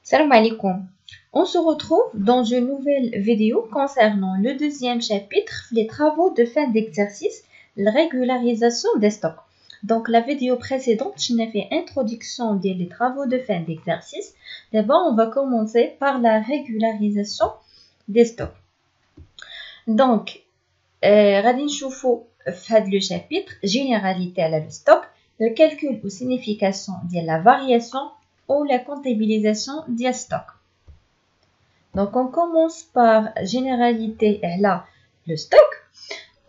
Salam alaikum. On se retrouve dans une nouvelle vidéo concernant le deuxième chapitre, les travaux de fin d'exercice, la régularisation des stocks. Donc la vidéo précédente, je n'ai fait introduction des travaux de fin d'exercice. D'abord, on va commencer par la régularisation des stocks. Donc, غادي نشوفوا في هذا le chapitre généralité à le stock, le calcul ou signification de la variation ou la comptabilisation du stock. Donc on commence par généralité à le stock.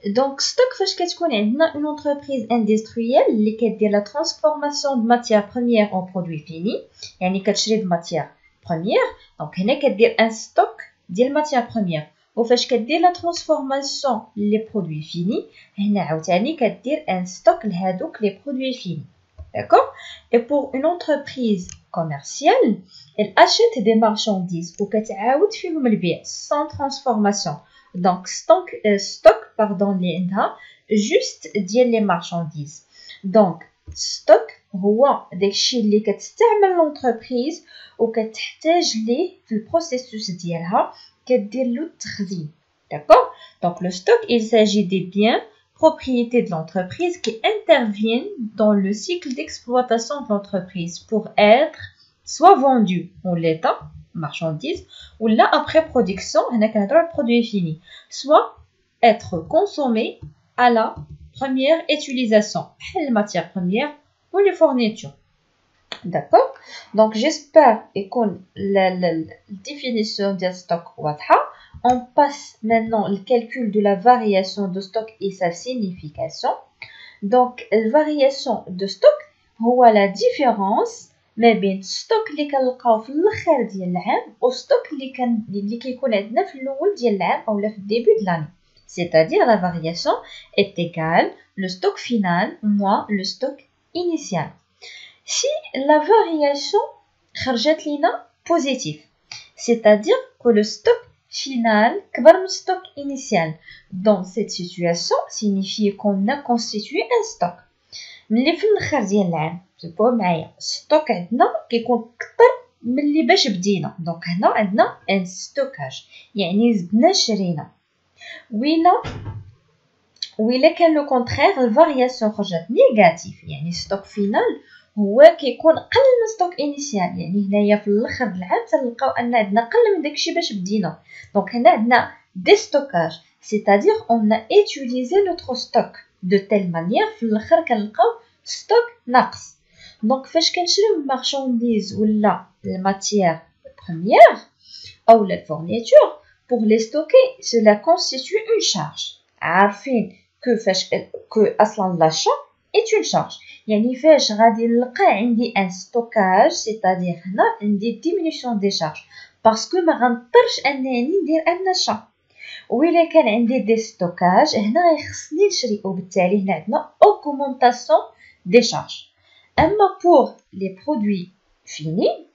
Donc stock فاش كتكون عندنا une entreprise industrielle اللي كدير la transformation de matière première en produit fini, يعني كتشري de matière première. Donc هنا كدير un stock ديال matière première. وفاش كدير la transformation les produits finis هنا عاوتاني كدير un stock لهادوك les produits finis. D'accord? Et pour une entreprise commerciale, elle achète des marchandises ou كتعاود فيهم البيع sans transformation. Donc stock اللي عندها juste ديال les marchandises. Donc stock هو داكشي اللي كتستعمل l'entreprise وكتحتاج ليه في البروسيسوس ديالها كدير له التخزين. D'accord? Donc le stock, il s'agit des biens propriétés de l'entreprise qui interviennent dans le cycle d'exploitation de l'entreprise pour être soit vendus en l'état, marchandises, ou là après production, on a un produit fini, soit être consommés à la première utilisation, les matières premières ou les fournitures. D'accord? Donc j'espère que la définition de stock واضحة. On passe maintenant le calcul de la variation de stock et sa signification. Donc, la variation de stock هو la différence ما بين stock اللي كنلقاو في الاخر ديال العام و stock اللي كيكون عندنا في الاول ديال العام اولا في الديبي de l'année. C'est-à-dire la variation est égale le stock final moins le stock initial. Si la variation خرجت لينا positif, c'est-à-dire que le stock final كبر من stock initial. Dans cette situation, signifie qu'on a constitué un stock. ملي في الاخر ديال العام شوفوا معايا stock عندنا كيكون كثر من اللي باش بدينا. دونك هنا عندنا ان ستوكاج يعني زدنا شرينا. وإلا كان لو كونترير الفارياسيون خرجت نيجاتيف يعني ستوك فينال هو كيكون قل من ستوك انيسيال. يعني هنايا في الاخر العام تلقاو ان عندنا قل من داكشي باش بدينا. دونك هنا عندنا ديستوكاج c'est-à-dire on a utilisé notre stock de telle manière في الاخر كنلقاو ستوك ناقص. دونك فاش كنشريو مارشانديز ولا الماتيير première او la fourniture pour les stocker cela constitue une charge. عارفين que اصلا l'achat est une charge. يعني فاش غادي نلقى عندي ان ستوكاج c'est-à-dire هنا عندي diminution des charges parce que ما غنضطرش انني ندير ان achat. وإلا كان عندي دي ستوكاج هنا غيخصني نشري وبالتالي هنا عندنا augmentation des charges. اما pour les produits finis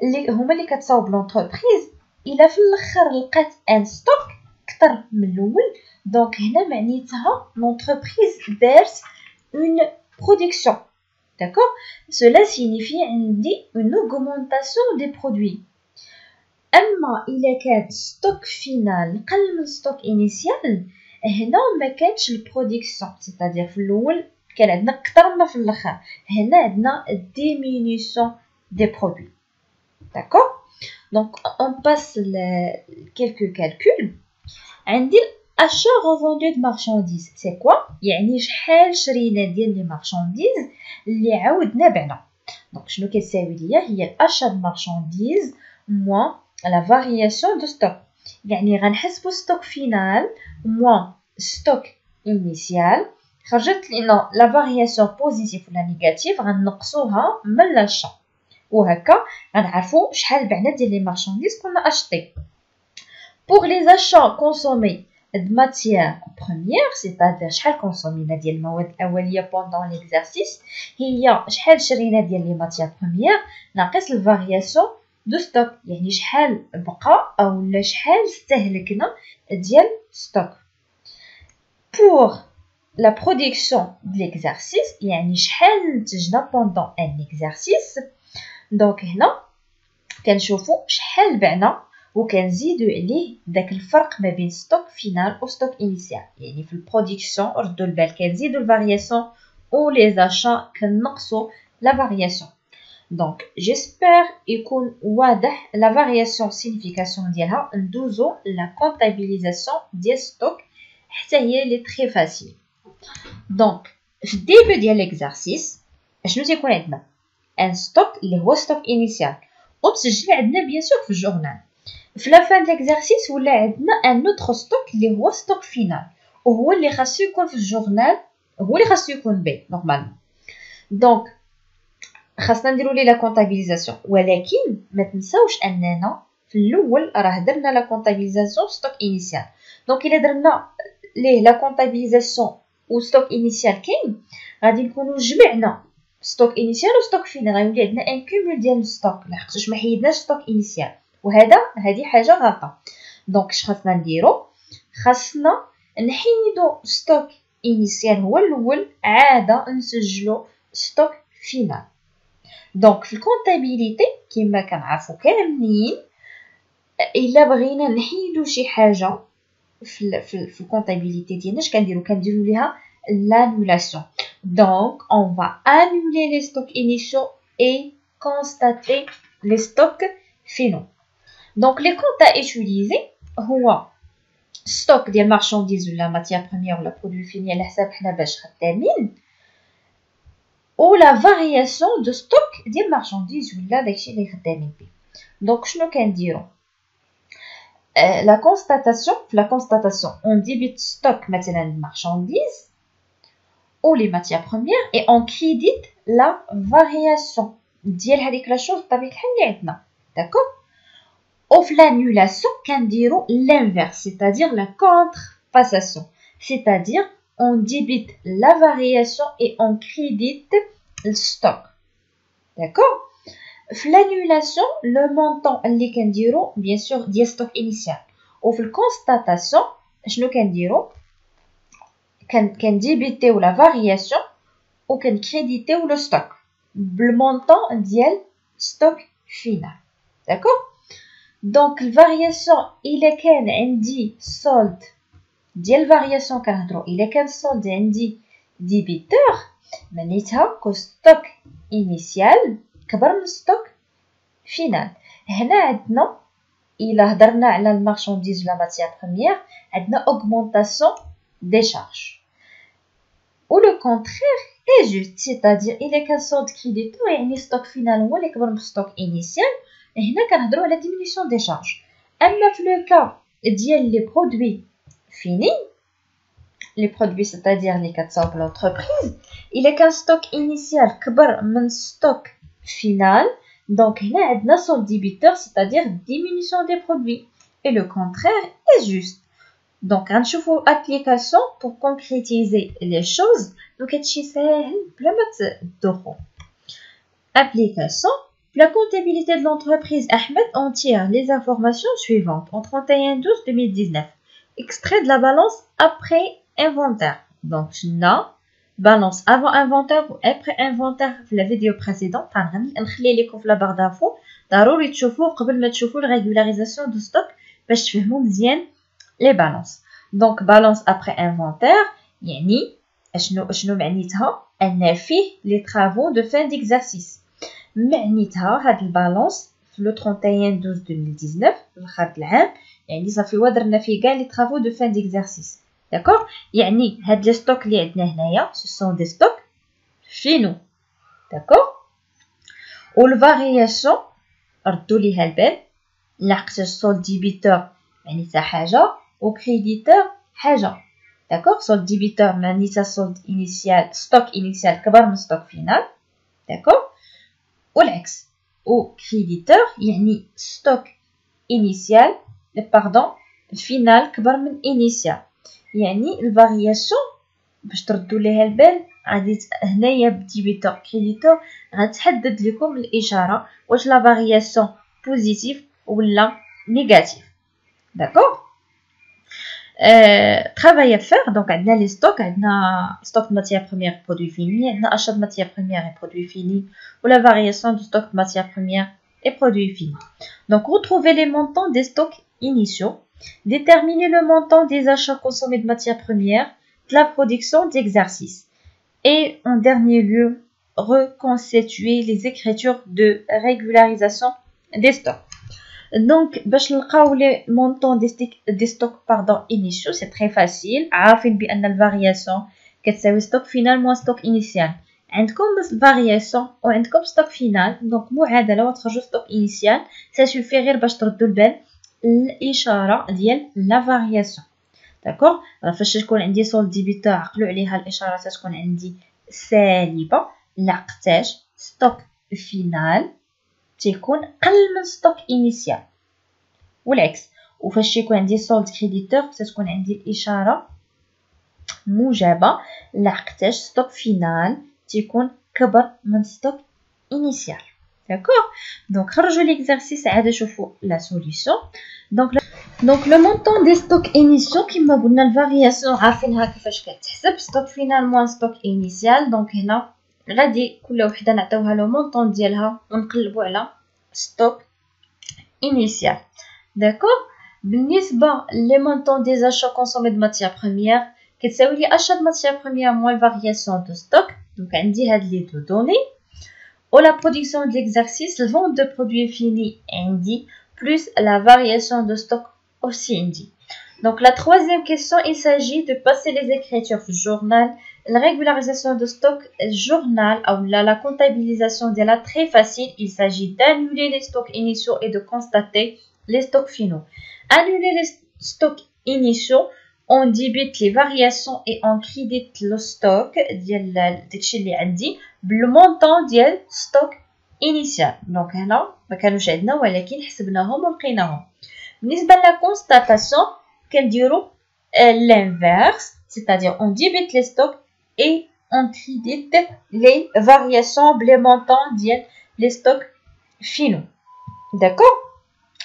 اللي هما اللي كتصاوب l'entreprise الا في الاخر لقات ان ستوك كثر من الاول دونك هنا معنيتها l'entreprise verse une production. D'accord? Cela signifie عندي une augmentation des produits. اما الا كان ستوك فينال قل من ستوك انيسيال هنا ما كانش البرودكسيون c'est-à-dire في الاول كان عندنا اكثر ما في الاخر هنا عندنا diminution des produits. D'accord? Donc on passe quelques calculs. عندي achat revendu de marchandises c'est quoi? يعني شحال شرينا ديال لي marchandises اللي عاودنا بعنا. دونك شنو كتساوي ليا هي l'achat de marchandises moins la variation de stock. يعني غنحسبوا stock final moins stock initial خرجت لنا la variation positive ولا négative غنقصوها من l'achat وهكا غنعرفوا شحال بعنا ديال لي marchandises كنا acheté. Pour les achats consommés de matière première c'est-à-dire شحال كونسومينا ديال المواد الاوليه pendant l'exercice هي شحال شرينا ديال لي matières premières ناقص الفارياسيون دو ستوك يعني شحال بقى اولا شحال استهلكنا ديال ستوك. pour la production de l'exercice يعني شحال نتجنا pendant un exercice. دونك هنا كنشوفوا شحال بعنا وكنزيدوا عليه داك الفرق ما بين ستوك فينال و ستوك انيسيال. يعني في البرودكسيون ردوا البال كنزيدوا الفارياسيون و لي زاشا كنقصوا لا فارياسيون. دونك جيسبر يكون واضح لا فارياسيون سيغنيفيكاسيون ديالها. ندوزو لا كونطابيليزاسيون ديال ستوك حتى هي لي تري فاسيل. دونك في الديبي ديال ليكزارسيس شنو تيكون عندنا ان ستوك اللي هو ستوك انيسيال ومسجل عندنا بيان سور في الجورنال. في لا فان ديكزارسيس ولا عندنا ان اوتر ستوك اللي هو ستوك فينال وهو اللي خاصو يكون في الجورنال، هو اللي خاصو يكون بي نورمالمون. دونك خاصنا نديرو ليه لا كونطابيليزاسيون، ولكن ما تنساوش اننا في الاول راه درنا لا كونطابيليزاسيون ستوك انيسيال. دونك الا درنا ليه لا كونطابيليزاسيون و ستوك انيسيال كاين غادي نكونوا جمعنا ستوك انيسيال و ستوك فينال، غيولي عندنا ان كومول ديال الستوك لحقاش ما حيدناش ستوك انيسيال هذه حاجه غلطه. دونك اش خاصنا نديرو؟ خاصنا نحيدو ستوك انيسيال هو الاول عاده نسجلو ستوك فينال. دونك في الكونطابيليتي كما كنعرفوا كاملين الا بغينا نحيدو شي حاجه في الكونطابيليتي ديالنا اش كنديرو ليها l'annulation. Donc on va annuler les stocks initiaux et constater les stocks finaux. Donc les comptes à utiliser هو stock ديال marchandises ولا matière première ولا produit fini على حساب حنا باش خدامين، ou la variation de stock ديال marchandises ولا داكشي اللي خدامين به. دونك شنو كنديرو؟ la constatation on débite stock مثلا marchandises ou les matières premières et on crédite la variation ديال هذيك لا شوز بطبيعة الحال اللي عندنا. داكوغ. ou في l'annulation كنديرو l'inverse c'est-à-dire la contrefaçon, c'est-à-dire on débite la variation et on crédite le stock. D'accord. في l'annulation le montant اللي كنديرو bien sûr ديال stock initial. ou في الconstatation شنو كنديرو؟ كنديبيتيو لا فارياسيون و كنكريديتيو لو ستوك بالمونطون ديال ستوك فينال. داكوغ. دونك الفارياسيون الا كان عندي سولد ديال الفارياسيون كنهضروا الا كان السولد عندي ديبيتور معناتها كو ستوك انيسيال كبر من ستوك فينال. هنا عندنا الا هضرنا على المارشانديز ولا ماتيير بروميير عندنا اوغمونطاسيون des charges. Ou le contraire est juste, c'est-à-dire il est qu'un solde créditeur et un stock final ou le stock initial, et هنا كنهضروا على diminution des charges. أما في le cas ديال les produits finis, les produits c'est-à-dire les 400 pour l'entreprise, il est qu'un stock initial كبر من stock final, donc هنا عندنا solde débiteur, c'est-à-dire diminution des produits. Et le contraire est juste. Donc, on va application pour concrétiser les choses. Donc, c'est application. La comptabilité de l'entreprise Ahmed en tire les informations suivantes. En 31/12/2019, extrait de la balance après inventaire. Donc, la balance avant inventaire ou après inventaire. La vidéo précédente, on la barre d'infos. ضروري تشوفوا قبل ما تشوفوا la régularisation de stock باش تفهموا مزيان les balances. Donc balance après inventaire يعني شنو معنيتها؟ ان فيه les travaux de fin d'exercice. معنيتها هاد البالانس في لو 31/12/2019 اخر العام يعني صافي درنا فيه كاع les travaux de fin d'exercice. داكوغ. يعني هاد لي ستوك اللي عندنا هنايا ce sont des stocks finaux. داكوغ. و الفارياسيون ردوا ليها البال لحقاش السولد ديبيتور معنيتها حاجه و كريديتور حاجه. داكوغ. سولد ديبيتور معنيتها سولد انيسيال ستوك انيسيال كبر من ستوك فينال. داكوغ. والعكس. و كريديتور يعني ستوك انيسيال باردون فينال كبر من انيسيال. يعني الفارياسيون باش تردوا ليها البال غادي هنايا بديبيتور كريديتور غتحدد لكم الاشاره واش لا فارياسيون بوزيتيف ولا نيجاتيف. داكوغ. travail à faire. Donc, on a les stocks, on a stock de matières premières et produits finis, on a achat de matières premières et produits finis, ou la variation du stock de matières premières et produits finis. Donc, retrouvez les montants des stocks initiaux, déterminez le montant des achats consommés de matières premières, de la production d'exercice. Et en dernier lieu, reconstituer les écritures de régularisation des stocks. Donc, باش نلقاو les montants des stocks initiaux, c'est très facile. عارفين بأن الفارياسيون كتساوي stock final moins stock initial. عندكم variation وعندكم stock final. donc معادلة وتخرجوا stock initial. ça suffit غير باش تردوا البال الإشارة ديال la variation. داكوغ فاش تكون عندي solde débiteur عقلوا عليها الإشارة تكون عندي سالبة. لقتاش stock final تيكون قل من ستوك انيسيال والعكس. وفاش يكون عندي سولد كريديتور تكون عندي الاشاره موجبه لحقاش ستوك فينال تيكون كبر من ستوك انيسيال. داكوغ دونك خرجوا ليكزارسيس عاد شوفوا لا سوليوشن. دونك لو مونطون دي ستوك انيسيو كما قلنا الفارياسيون عارفينها كيفاش كتحسب ستوك فينال موان ستوك انيسيال. دونك هنا غادي كل وحده نعطيوها لو مونطون ديالها ونقلبوا على ستوك انيسيال. داكوغ بالنسبه لي مونطون دي زاشا كونسومي دو ماتيير بروميير كتساوي لي اشا دو ماتيير بروميير موان فارياسيون دو ستوك. دونك عندي هاد لي دو دوني و لا برودكسيون دو ليكزارسيس الفونت دو برودوي فيني عندي plus la variation de stock aussi عندي. Donc la troisième question, il s'agit de passer les écritures du journal. La régularisation de stock journal ou la comptabilisation de la très facile. Il s'agit d'annuler les stocks initiaux et de constater les stocks finaux. Annuler les stocks initiaux, on débite les variations et on crédite le stock le montant du stock initial. Donc هنا ما كانوش عندنا ولكن حسبناهم ولقيناهم. بالنسبة la constatation كنديرو l'inverse, c'est-à-dire on débite les stocks et on crédite les variations les montants ديال les stocks finaux. D'accord?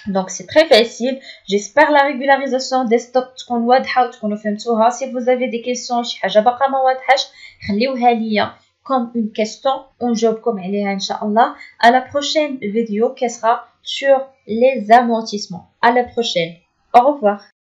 Donc c'est très facile. J'espère la régularisation des stocks تكون واضحة وتكونوا فهمتوها. Si vous avez des questions شي حاجة باقا ما واضحاش خليوها ليا comme une question, on جاوبكم عليها إن شاء الله. À la prochaine vidéo qui sera sur les amortissements. À la prochaine. Au revoir.